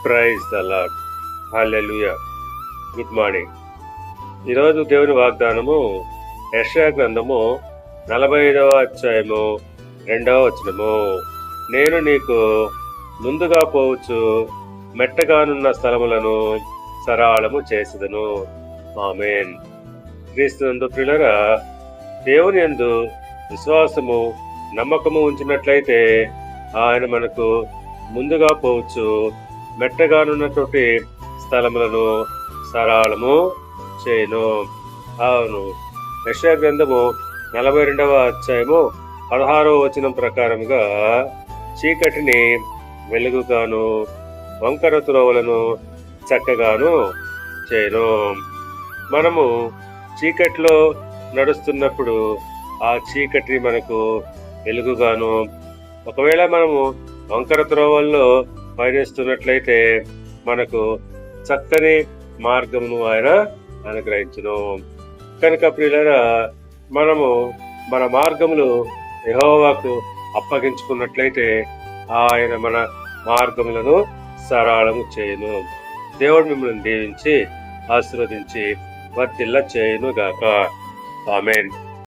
Praise the lord. Hallelujah. Good morning. ఈరోజు దేవుని వాగ్దానము యెషయా గ్రంథము 45వ అధ్యాయము 2వ వచనము. నేను నీకు ముందుగా పోవచ్చు మెట్టగానున్న స్థలములను సరళము చేసేదను. ఆమేన్. క్రీస్తునందు ప్రియులారా, దేవుని యందు విశ్వాసము నమ్మకము ఉంచినట్లయితే ఆయన మనకు ముందుగా పోవచ్చు మెట్టగానున్నటువంటి స్థలములను సరళము చేయను. అవును, యెషయా గ్రంథము 42వ అధ్యాయము 16వ వచనం ప్రకారముగా చీకటిని వెలుగుగాను వంకర త్రోవలను చక్కగాను చేయను. మనము చీకటిలో నడుస్తున్నప్పుడు ఆ చీకటి మనకు వెలుగుగాను, ఒకవేళ మనము వంకర త్రోవల్లో పయనిస్తున్నట్లయితే మనకు చక్కని మార్గమును ఆయన అనుగ్రహించును. కనుక ప్రియులారా, మనము మన మార్గములు యెహోవాకు అప్పగించుకున్నట్లయితే ఆయన మన మార్గములను సరళము చేయను. దేవుడు మిమ్మల్ని దీవించి ఆశీర్వదించి వర్ధిల్ల చేయును గాక. ఆమేన్.